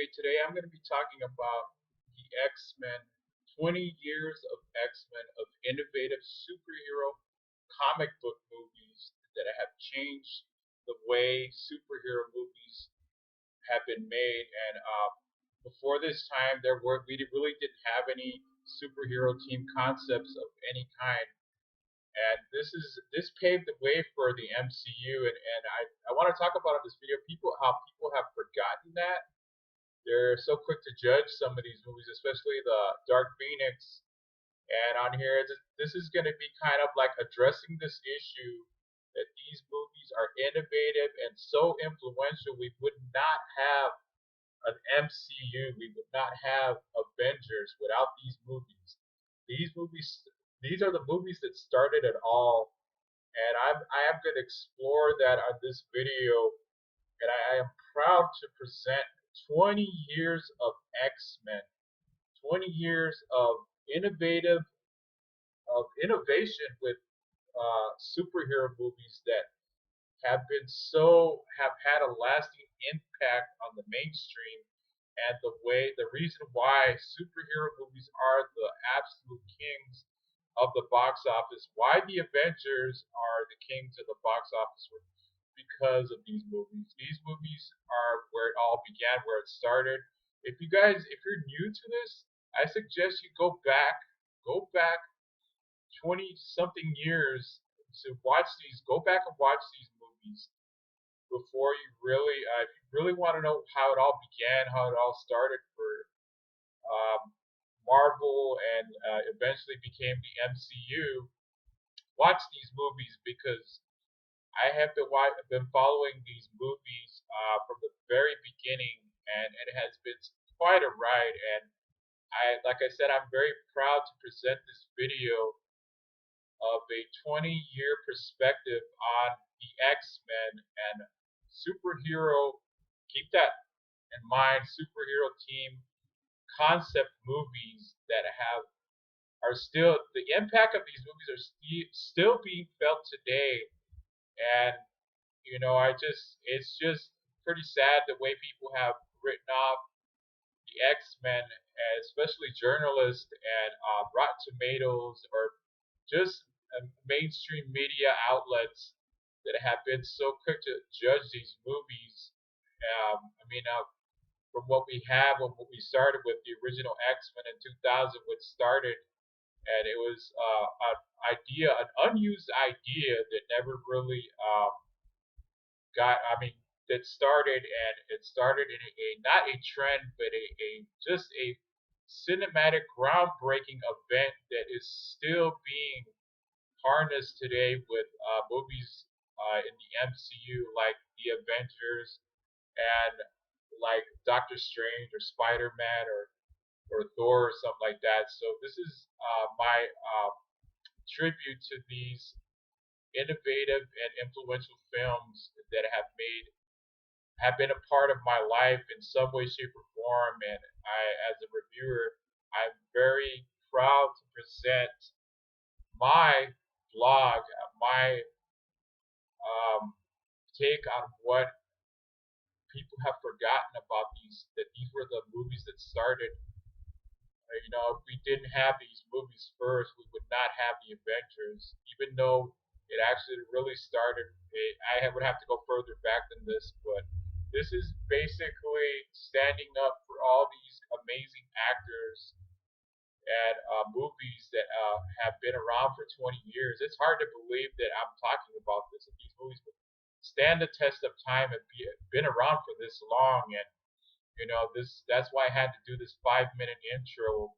Okay, today I'm going to be talking about the X-Men, 20 years of X-Men, of innovative superhero comic book movies that have changed the way superhero movies have been made. And before this time, we really didn't have any superhero team concepts of any kind. And this paved the way for the MCU. And I want to talk about in this video how people have forgotten that they're so quick to judge some of these movies, especially the Dark Phoenix. And on here, this is going to be kind of like addressing this issue that these movies are innovative and so influential. We would not have an MCU. We would not have Avengers without these movies. These movies, these are the movies that started it all. And I am going to explore that on this video, and I am proud to present 20 years of X-Men, 20 years of innovation with superhero movies that have had a lasting impact on the mainstream, and the reason why superhero movies are the absolute kings of the box office, why the Avengers are the kings of the box office, because of these movies. These movies are where it all began, where it started. If you're new to this, I suggest you go back 20 something years to watch these. Go back and watch these movies before if you really want to know how it all began, how it all started for Marvel and eventually became the MCU. Watch these movies because I have been following these movies from the very beginning, and it has been quite a ride. And like I said, I'm very proud to present this video of a 20-year perspective on the X-Men and superhero. Keep that in mind. Superhero team concept movies that are still the impact of these movies are still being felt today. And it's just pretty sad the way people have written off the X-Men, especially journalists and Rotten Tomatoes, or just mainstream media outlets that have been so quick to judge these movies. From what we have, when we started with the original X-Men in 2000, which started, and it was an unused idea that never really got. I mean, that started, and it started in a not a trend, but just a cinematic groundbreaking event that is still being harnessed today with movies in the MCU like the Avengers and like Doctor Strange or Spider Man or Thor or something like that. So this is my tribute to these innovative and influential films that have been a part of my life in some way, shape, or form. And as a reviewer, I'm very proud to present my blog, my take on what people have forgotten about that these were the movies that started. If we didn't have these movies first, we would not have the Avengers, even though it actually really started. I would have to go further back than this, but this is basically standing up for all these amazing actors and movies that have been around for 20 years. It's hard to believe that I'm talking about this, and these movies would stand the test of time and been around for this long. And that's why I had to do this 5-minute intro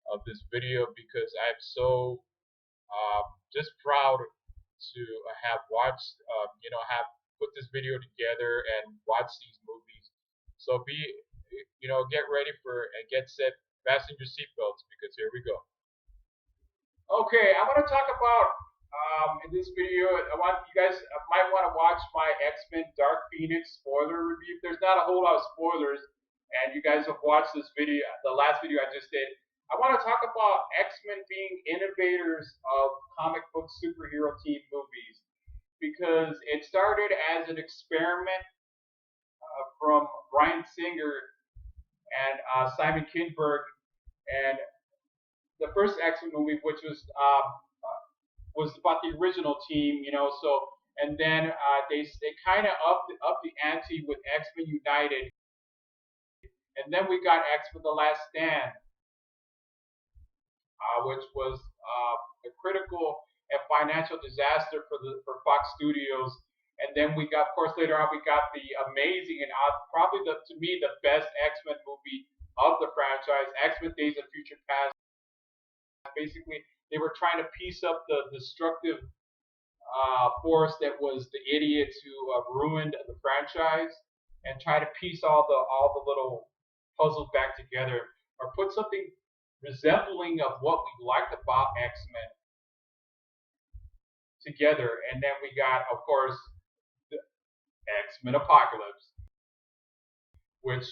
of this video, because I'm so just proud to have watched, have put this video together and watch these movies. So get ready and get set, fasten your seatbelts, because here we go. Okay, I want to talk about in this video. I want you guys might want to watch my X-Men Dark Phoenix spoiler review. There's not a whole lot of spoilers, and you guys have watched this video, the last video I just did. I want to talk about X-Men being innovators of comic book superhero team movies, because it started as an experiment from Bryan Singer and Simon Kinberg, and the first X-Men movie, which was about the original team, you know. So and then they kind of up the ante with X-Men United, and then we got X-Men: The Last Stand, which was a critical and financial disaster for Fox Studios. And then we got, of course, later on we got the amazing and probably to me the best X-Men movie of the franchise, X-Men: Days of Future Past. Basically, they were trying to piece up the destructive force that was the idiots who ruined the franchise, and try to piece all the little puzzles back together, or put something resembling of what we liked about X-Men together. And then we got, of course, the X-Men Apocalypse, which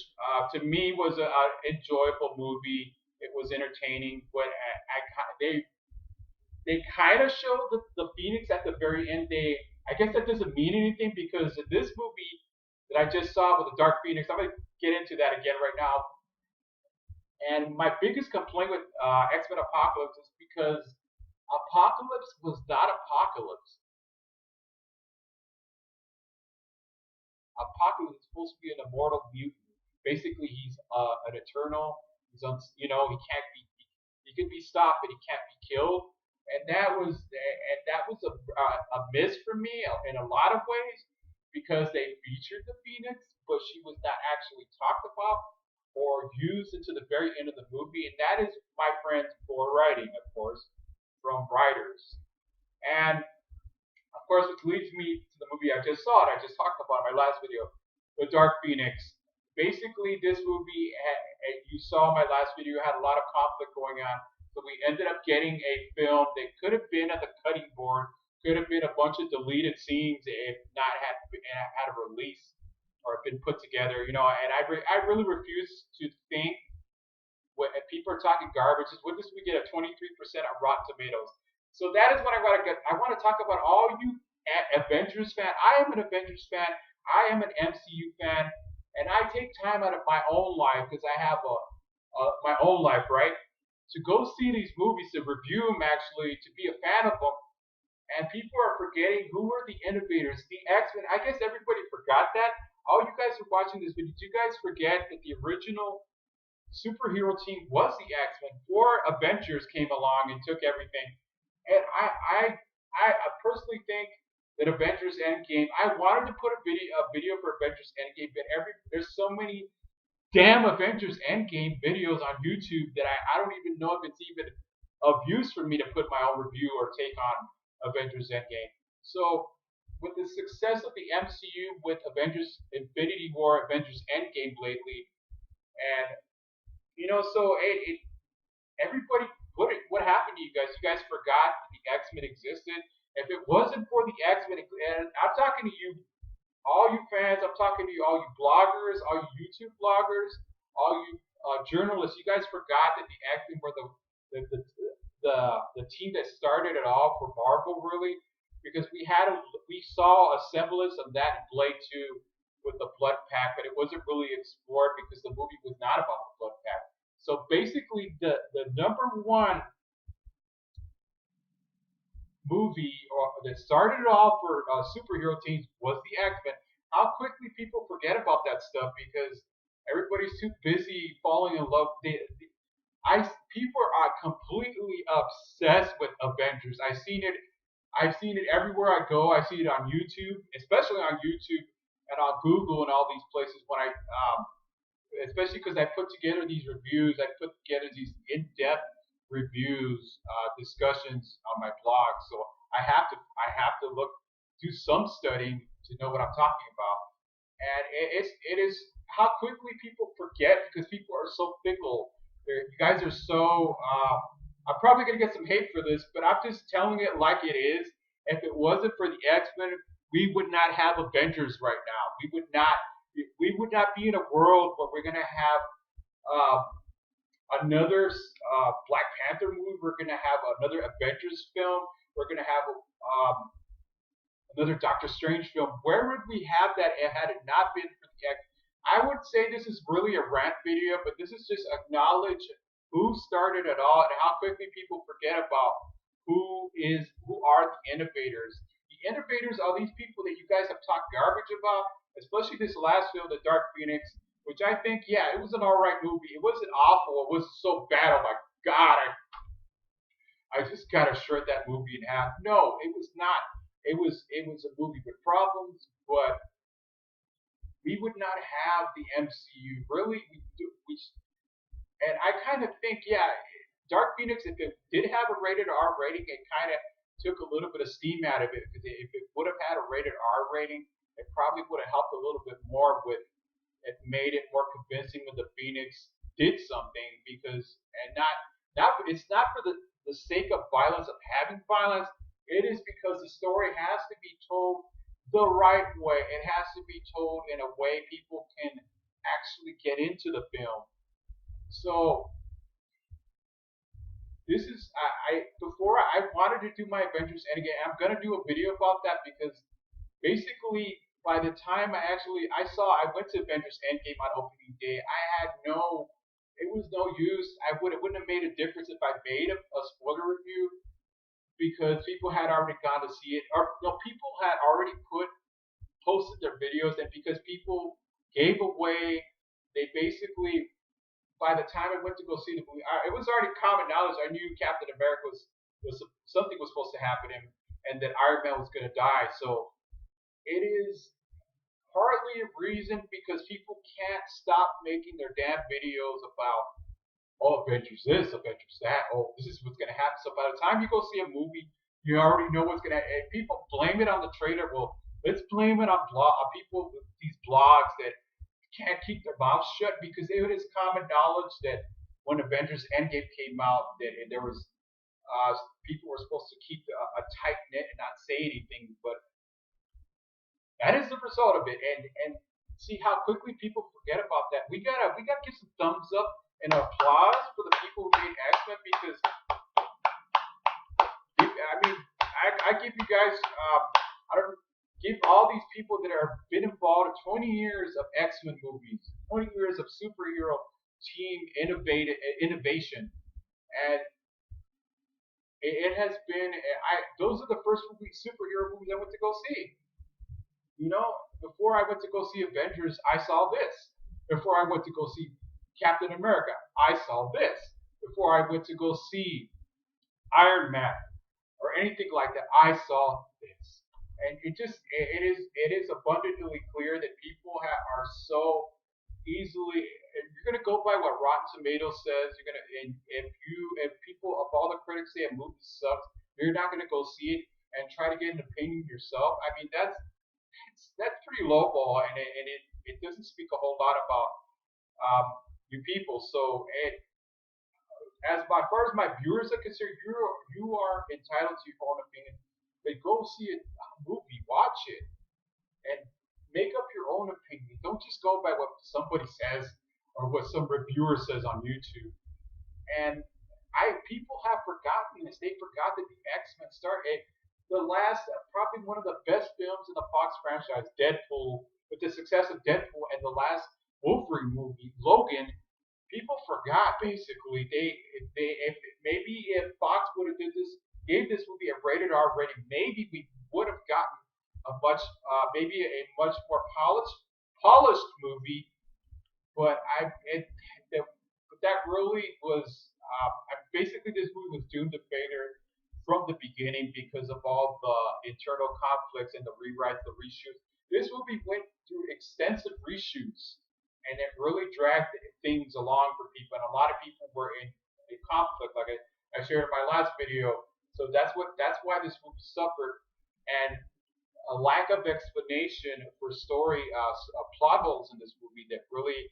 to me was an enjoyable movie. It was entertaining, but they kind of showed the Phoenix at the very end. I guess that doesn't mean anything because in this movie that I just saw with the Dark Phoenix, I'm gonna get into that again right now. And my biggest complaint with X-Men Apocalypse is because Apocalypse was not Apocalypse. Apocalypse is supposed to be an immortal mutant. Basically, he's an eternal. He can't be. He can be stopped, but he can't be killed. And that was a miss for me in a lot of ways because they featured the Phoenix, but she was not actually talked about or used until the very end of the movie. And that is, my friends, poor writing, of course, from writers. And of course, which leads me to the movie I just saw and I just talked about in my last video, The Dark Phoenix. Basically, this movie, you saw my last video, had a lot of conflict going on. So we ended up getting a film that could have been at the cutting board, could have been a bunch of deleted scenes if not had a release or been put together. You know, and I really refuse to think if people are talking garbage, is what this we get a 23% on Rotten Tomatoes. So that is what I want to get. I want to talk about all you Avengers fan. I am an Avengers fan. I am an MCU fan, and I take time out of my own life because I have my own life, right? To go see these movies, to review them, actually, to be a fan of them. And people are forgetting who were the innovators, the X-Men. I guess everybody forgot that. All you guys are watching this video, do you guys forget that the original superhero team was the X-Men? Four Avengers came along and took everything. And I personally think that Avengers Endgame. I wanted to put a video for Avengers Endgame, but there's so many damn Avengers Endgame videos on YouTube that I don't even know if it's even of use for me to put my own review or take on Avengers Endgame. So with the success of the MCU with Avengers Infinity War, Avengers Endgame lately, and so everybody, what happened to you guys? You guys forgot the X-Men existed. If it wasn't for the X-Men, and I'm talking to you, all you fans, I'm talking to you, all you bloggers, all you YouTube bloggers, all you journalists, you guys forgot that the X-Men were the team that started it all for Marvel, really, because we saw a semblance of that in Blade 2 with the Blood Pack, but it wasn't really explored because the movie was not about the Blood Pack. So basically, the number one movie that started it all for superhero teams was the X-Men. How quickly people forget about that stuff because everybody's too busy falling in love. People are completely obsessed with Avengers. I've seen it everywhere I go. I see it on YouTube, especially on YouTube and on Google and all these places. Especially because I put together these reviews, I put together these in-depth reviews, discussions on my blog. So I have to do some studying to know what I'm talking about. And it is how quickly people forget because people are so fickle. You guys are so. I'm probably gonna get some hate for this, but I'm just telling it like it is. If it wasn't for the X-Men, we would not have Avengers right now. We would not be in a world where we're gonna have another Black Panther movie. We're gonna have another Avengers film. We're gonna have another Doctor Strange film. Where would we have that had it not been for the X? I would would say this is really a rant video, but this is just acknowledge who started it all and how quickly people forget about who are the innovators. The innovators are these people that you guys have talked garbage about, especially this last film, The Dark Phoenix, which I think, yeah, it was an alright movie. It wasn't awful. It was so bad. Oh my god, I just gotta shred that movie in half. No, it was not. It was a movie with problems, but we would not have the MCU. Really, and I kind of think, yeah, Dark Phoenix, if it did have a rated R rating, it kind of took a little bit of steam out of it because if it would have had a rated R rating, it probably would have helped a little bit more with it, made it more convincing when the Phoenix did something because and not it's not for the sake of violence of having violence. It is because the story has to be told the right way. It has to be told in a way people can actually get into the film. So this is before I wanted to do my Avengers Endgame. I'm gonna do a video about that because basically by the time I went to Avengers Endgame on opening day. I had no it was no use. It wouldn't have made a difference if I made a spoiler review because people had already gone to see it, or no, people had already posted their videos, and because people gave away, they basically by the time I went to go see the movie, it was already common knowledge. I knew Captain America was something was supposed to happen to him, and that Iron Man was going to die. So it is partly a reason because people can't stop making their damn videos about Avengers this, Avengers that. Oh, this is what's going to happen. So by the time you go see a movie, you already know what's going to happen. People blame it on the trailer. Well, let's blame it on people with these blogs that can't keep their mouths shut because it is common knowledge that when Avengers Endgame came out, that there was people were supposed to keep a tight knit and not say anything, but that is the result of it. And see how quickly people forget about that. We gotta give some thumbs up and applause for the people who made X Men because I mean I give you guys I don't give all these people that have been involved in 20 years of X-Men movies, 20 years of superhero team innovation, and it has been. Those are the first superhero movies I went to go see. You know, before I went to go see Avengers, I saw this. Before I went to go see Captain America, I saw this. Before I went to go see Iron Man or anything like that, I saw this. And it is abundantly clear that people are so easily. You're gonna go by what Rotten Tomatoes says. You're gonna and if people if all the critics say a movie sucks, you're not gonna go see it and try to get an opinion yourself. I mean that's pretty lowball, and it doesn't speak a whole lot about um, you people. So far as my viewers are concerned, you are entitled to your own opinion. But go see a movie, watch it, and make up your own opinion. Don't just go by what somebody says or what some reviewer says on YouTube. And people have forgotten this. They forgot that the X Men started the last, probably one of the best films in the Fox franchise, Deadpool, with the success of Deadpool and the last Wolverine movie, Logan. People forgot basically. They if maybe if Fox would have did this, gave this movie a rated R rating, maybe we would have gotten maybe a much more polished movie. But that really was basically this movie was doomed to failure from the beginning because of all the internal conflicts and the rewrites, the reshoots. This movie went through extensive reshoots, and it really dragged things along for people. And a lot of people were in a conflict, like I shared in my last video. So that's why this movie suffered, and a lack of explanation for story, plot holes in this movie that really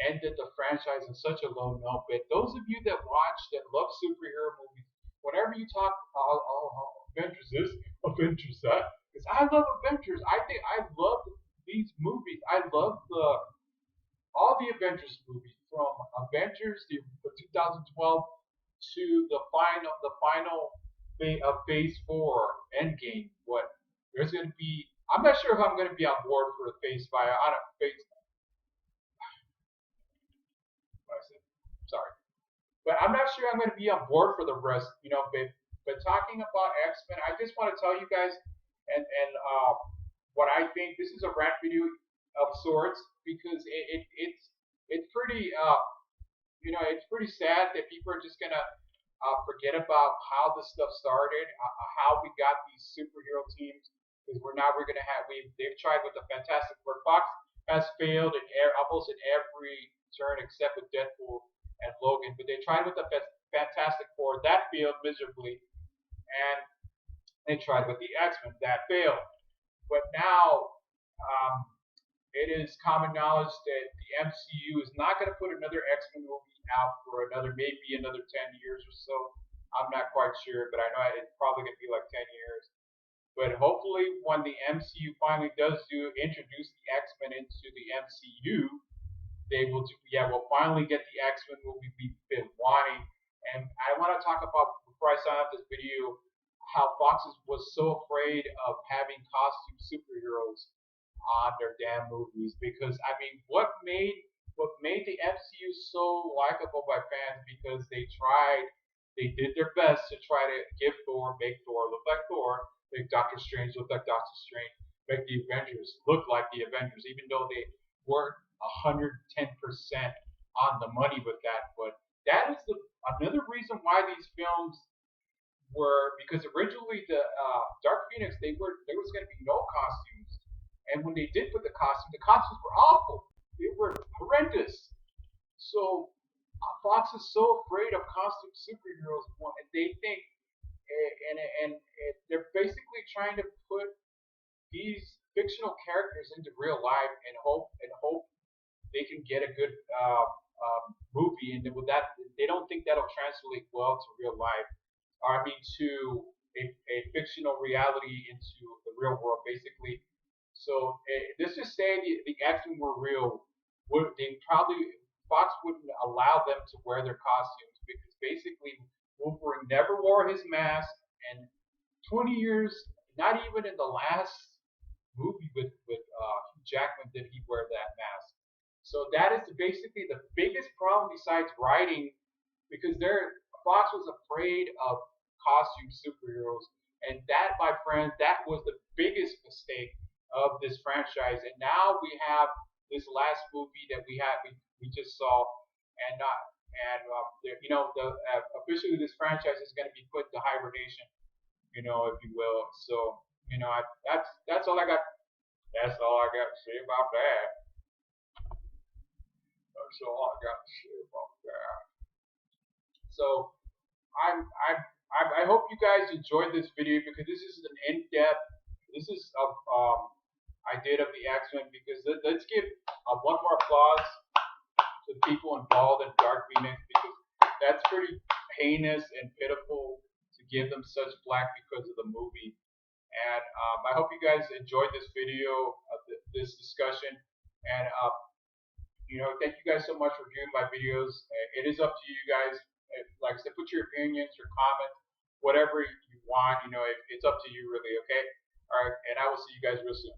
ended the franchise in such a low note. But those of you that watch, that love superhero movies, whenever you talk, Avengers this, Avengers that, because I love Avengers. I think I love these movies. I love all the Avengers movies from Avengers the 2012 to the final of Phase 4 Endgame. What there's going to be, I'm not sure if I'm going to be on board for the Phase 5. I don't phase I'm not sure I'm going to be on board for the rest, but talking about X-Men, I just want to tell you guys and what I think. This is a rant video of sorts because it's pretty it's pretty sad that people are just gonna forget about how this stuff started, how we got these superhero teams. Because we're gonna have they've tried with the Fantastic Four. Fox has failed in almost in every turn except with Deadpool and Logan. But they tried with the Fantastic Four, that failed miserably, and they tried with the X-Men, that failed. But now it is common knowledge that the MCU is not going to put another X-Men movie out for maybe another 10 years or so. I'm not quite sure, but I know it's probably going to be like 10 years. But hopefully, when the MCU finally does introduce the X-Men into the MCU, they will we'll finally get the X-Men movie we've been wanting. And I want to talk about, before I sign off this video, how Fox was so afraid of having costume superheroes on their damn movies. Because I mean, what made the MCU so likable by fans, because they did their best to try to make Thor look like Thor, make Doctor Strange look like Doctor Strange, make the Avengers look like the Avengers, even though they weren't 110% on the money with that. But that is another reason why these films were, because originally the Dark Phoenix, there was going to be no costumes, and when they did put the costumes were awful. They were horrendous. So Fox is so afraid of costume superheroes, and they think, and they're basically trying to put these fictional characters into real life and hope they can get a good movie. And with that, they don't think that'll translate well to real life. Or I mean, to a fictional reality into the real world, basically. So let's just say the X-Men were real. Fox wouldn't allow them to wear their costumes, because basically Wolverine never wore his mask, and 20 years, not even in the last movie with Hugh Jackman did he wear that mask. So that is basically the biggest problem besides writing, because Fox was afraid of costume superheroes, and that, my friends, that was the biggest mistake of this franchise. And now we have this last movie that we just saw, and officially this franchise is going to be put into hibernation, if you will. So that's all I got. That's all I got to say about that. That's all I got to say about that. So I hope you guys enjoyed this video, because this is an in-depth. This is I did of the X-Men, because let's give one more applause to the people involved in Dark Phoenix, because that's pretty heinous and pitiful to give them such flack because of the movie. And I hope you guys enjoyed this video, this discussion, and thank you guys so much for viewing my videos. It is up to you guys. Like I said, put your opinions, your comments, whatever you want. It's up to you, really. Okay. All right, and I will see you guys real soon.